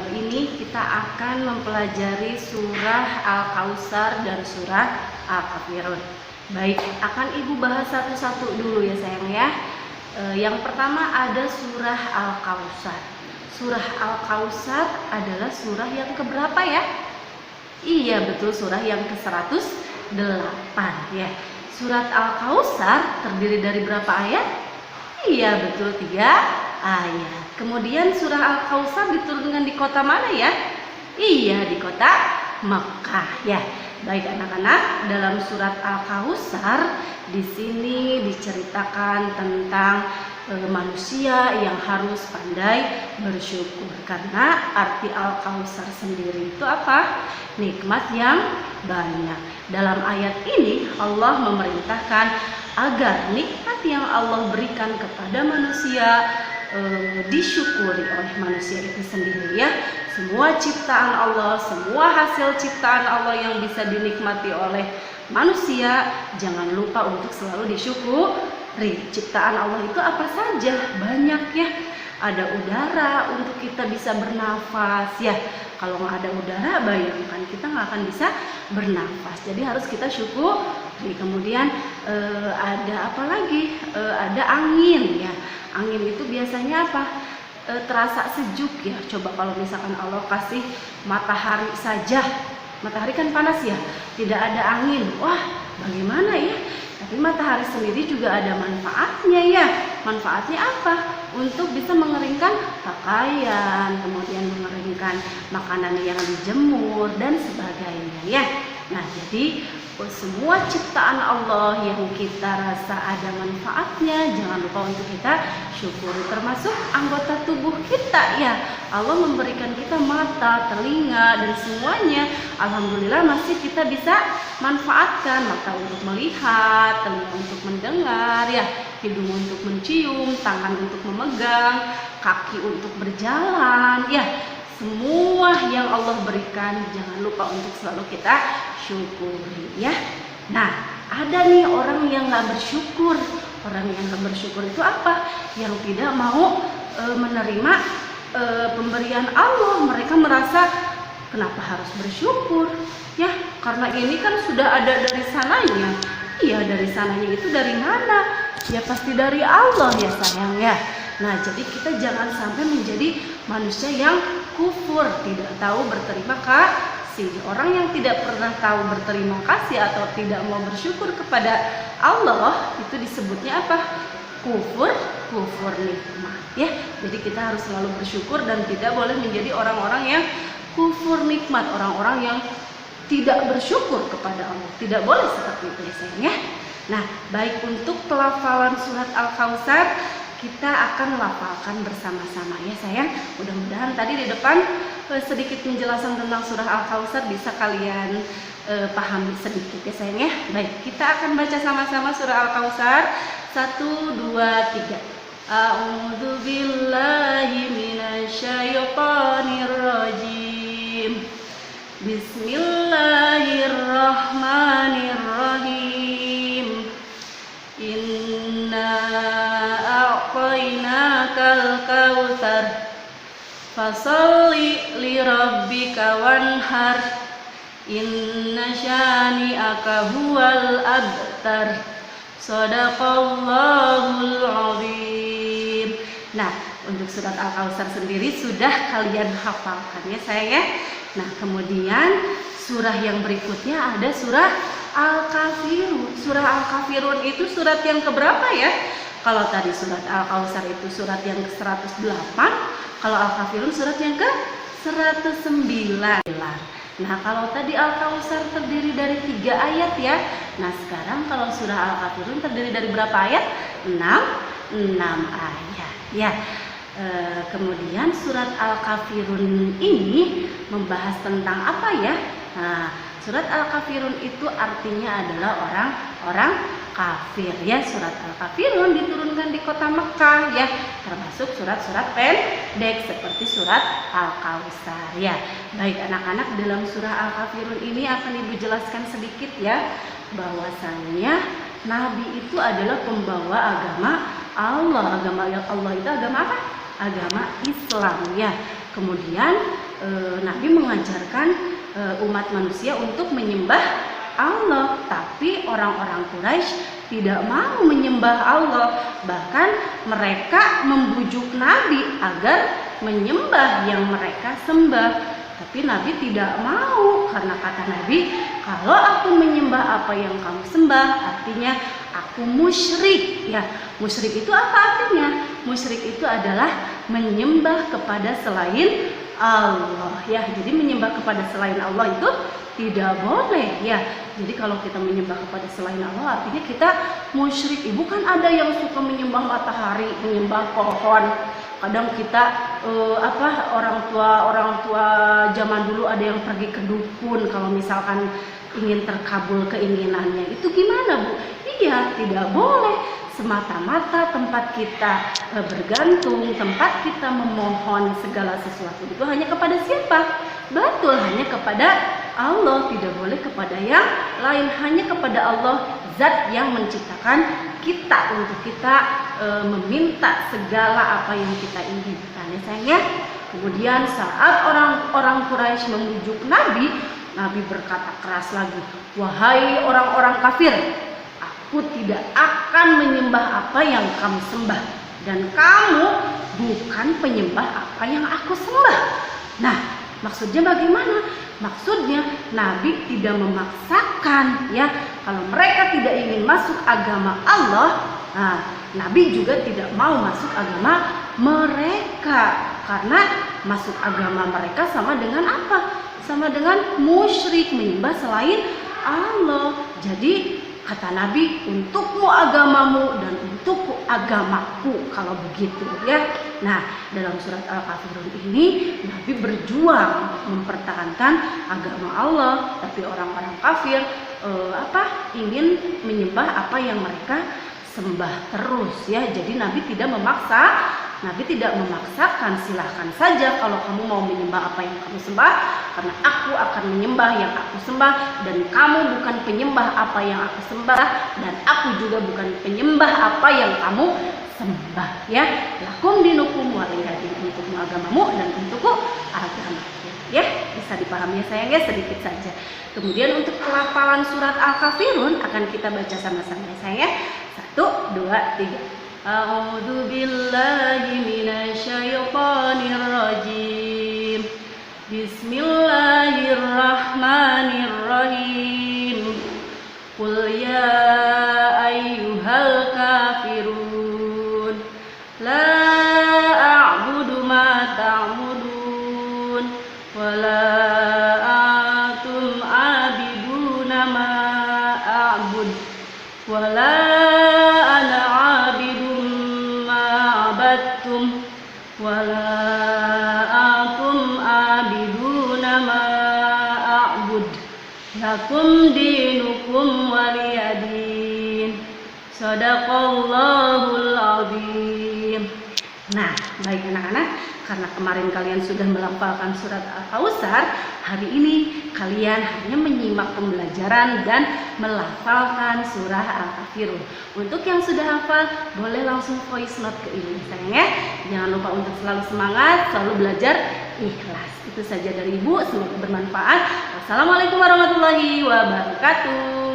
bab ini kita akan mempelajari surah Al-Kautsar dan surah Al-Kafirun. Baik, akan Ibu bahas satu-satu dulu ya sayang ya. Yang pertama ada surah Al-Kautsar. Surah Al-Kautsar adalah surah yang keberapa ya? Iya betul, surah yang ke-108 ya. Surat Al-Kautsar terdiri dari berapa ayat? Iya betul, 3 ayat. Kemudian surah Al-Kautsar diturunkan di kota mana ya? Iya, di kota Mekah ya. Baik anak-anak, dalam surat Al-Kautsar di sini diceritakan tentang manusia yang harus pandai bersyukur, karena arti Al-Kautsar sendiri itu apa? Nikmat yang banyak. Dalam ayat ini Allah memerintahkan agar nikmat yang Allah berikan kepada manusia disyukuri oleh manusia itu sendiri ya. Semua ciptaan Allah, semua hasil ciptaan Allah yang bisa dinikmati oleh manusia, jangan lupa untuk selalu disyukuri. Ciptaan Allah itu apa saja? Banyak ya. Ada udara untuk kita bisa bernafas ya. Kalau nggak ada udara, bayangkan kita nggak akan bisa bernafas. Jadi harus kita syukuri. Kemudian ada apa lagi? Ada angin ya. Angin itu biasanya apa? Terasa sejuk ya. Coba kalau misalkan Allah kasih matahari saja, matahari kan panas ya, tidak ada angin, wah bagaimana ya? Tapi matahari sendiri juga ada manfaatnya ya. Manfaatnya apa? Untuk bisa mengeringkan pakaian, kemudian mengeringkan makanan yang dijemur dan sebagainya ya. Nah jadi semua ciptaan Allah yang kita rasa ada manfaatnya, jangan lupa untuk kita syukuri, termasuk anggota tubuh kita ya. Allah memberikan kita mata, telinga dan semuanya, alhamdulillah masih kita bisa manfaatkan. Mata untuk melihat, telinga untuk mendengar ya, hidung untuk mencium, tangan untuk memegang, kaki untuk berjalan ya. Semua yang Allah berikan jangan lupa untuk selalu kita syukuri ya. Nah, ada nih orang yang nggak bersyukur. Orang yang nggak bersyukur itu apa? Yang tidak mau menerima pemberian Allah. Mereka merasa kenapa harus bersyukur ya? Karena ini kan sudah ada dari sananya. Iya, dari sananya itu dari mana? Ya pasti dari Allah ya sayang ya. Nah, jadi kita jangan sampai menjadi manusia yang kufur, tidak tahu berterima kasih. Orang yang tidak pernah tahu berterima kasih atau tidak mau bersyukur kepada Allah, itu disebutnya apa? Kufur nikmat ya. Jadi kita harus selalu bersyukur dan tidak boleh menjadi orang-orang yang kufur nikmat, orang-orang yang tidak bersyukur kepada Allah. Tidak boleh seperti itu ya sayang ya. Nah, baik, untuk pelafalan surat Al-Kautsar kita akan lafalkan bersama-sama ya sayang. Mudah-mudahan tadi di depan sedikit penjelasan tentang surah Al-Kautsar bisa kalian pahami sedikit ya sayang ya. Baik, kita akan baca sama-sama surah Al-Kautsar. 1, 2, 3. A'udzu billahi minasyaitonir rajim. Bismillahirrahmanirrahim. Inna a'tainakal kautsar fasalli lirabbika wanhar inna syani'aka huwal abtar. Shadaqallahul azim. Nah, untuk surat Al-Kautsar sendiri sudah kalian hafalkan ya sayang ya. Nah, kemudian surah yang berikutnya ada surah Al-Kafirun. Surah Al-Kafirun itu surat yang keberapa ya? Kalau tadi surat Al-Kautsar itu surat yang ke-108, kalau Al-Kafirun surat yang ke-109. Nah, kalau tadi Al-Kautsar terdiri dari 3 ayat ya. Nah, sekarang kalau surah Al-Kafirun terdiri dari berapa ayat? 6 ayat ya. Kemudian surat Al-Kafirun ini membahas tentang apa ya? Nah, surat Al-Kafirun itu artinya adalah orang-orang kafir ya. Surat Al-Kafirun diturunkan di kota Mekah ya, termasuk surat-surat pendek seperti surat Al-Kautsar ya. Baik anak-anak, dalam surah Al-Kafirun ini akan Ibu jelaskan sedikit ya, bahwasannya Nabi itu adalah pembawa agama Allah. Agama Allah itu agama apa? Agama Islam ya. Kemudian Nabi mengajarkan umat manusia untuk menyembah Allah, tapi orang-orang Quraisy tidak mau menyembah Allah. Bahkan mereka membujuk Nabi agar menyembah yang mereka sembah. Tapi Nabi tidak mau, karena kata Nabi, kalau aku menyembah apa yang kamu sembah, artinya aku musyrik. Ya, musyrik itu apa artinya? Musyrik itu adalah menyembah kepada selain Allah. Ya, jadi menyembah kepada selain Allah itu tidak boleh. Ya, jadi kalau kita menyembah kepada selain Allah, artinya kita musyrik. Bukan ada yang suka menyembah matahari, menyembah pohon. Kadang kita orang tua zaman dulu ada yang pergi ke dukun kalau misalkan ingin terkabul keinginannya. Itu gimana, Bu? Iya, tidak boleh. Semata-mata tempat kita bergantung, tempat kita memohon segala sesuatu itu hanya kepada siapa? Betul, hanya kepada Allah, tidak boleh kepada yang lain, hanya kepada Allah, zat yang menciptakan kita, untuk kita meminta segala apa yang kita inginkan, ya sayang ya. Kemudian saat orang-orang Quraisy membujuk Nabi, Nabi berkata keras lagi, wahai orang-orang kafir, aku tidak akan menyembah apa yang kamu sembah, dan kamu bukan penyembah apa yang aku sembah. Nah, maksudnya bagaimana? Maksudnya Nabi tidak memaksakan, ya. Kalau mereka tidak ingin masuk agama Allah, nah, Nabi juga tidak mau masuk agama mereka, karena masuk agama mereka sama dengan apa? Sama dengan musyrik, menyembah selain Allah. Jadi kata Nabi, untukmu agamamu dan untukku agamaku, kalau begitu, ya. Nah, dalam surat Al-Kafirun ini Nabi berjuang mempertahankan agama Allah, tapi orang-orang kafir ingin menyembah apa yang mereka sembah terus, ya. Jadi Nabi tidak memaksa. Nabi tidak memaksakan, silahkan saja kalau kamu mau menyembah apa yang kamu sembah, karena aku akan menyembah yang aku sembah, dan kamu bukan penyembah apa yang aku sembah, dan aku juga bukan penyembah apa yang kamu sembah, ya. Lakum dinukum waliyadin, untukmu agamamu dan untukku agamaku, ya. Bisa dipahami ya sayang ya, sedikit saja. Kemudian untuk pelafalan surat Al-Kafirun akan kita baca sama-sama ya sayang ya. 1, 2, 3. A'udzu billahi minasyaitonir rajim. Bismillahirrahmanirrahim. Qul ya ayyuhal kafirun la a'budu ma ta'budun wa la antum 'abiduna ma a'bud wa la wala akum abiduna ma a'bud lakum dinukum waliyadin. Shadaqallahul azim. Nah, baik anak-anak, karena kemarin kalian sudah melafalkan surat Al-Kautsar, hari ini kalian hanya menyimak pembelajaran dan melafalkan surah Al-Kafirun. Untuk yang sudah hafal, boleh langsung voice note ke ibu sayang ya. Jangan lupa untuk selalu semangat, selalu belajar ikhlas. Itu saja dari ibu, semoga bermanfaat. Wassalamualaikum warahmatullahi wabarakatuh.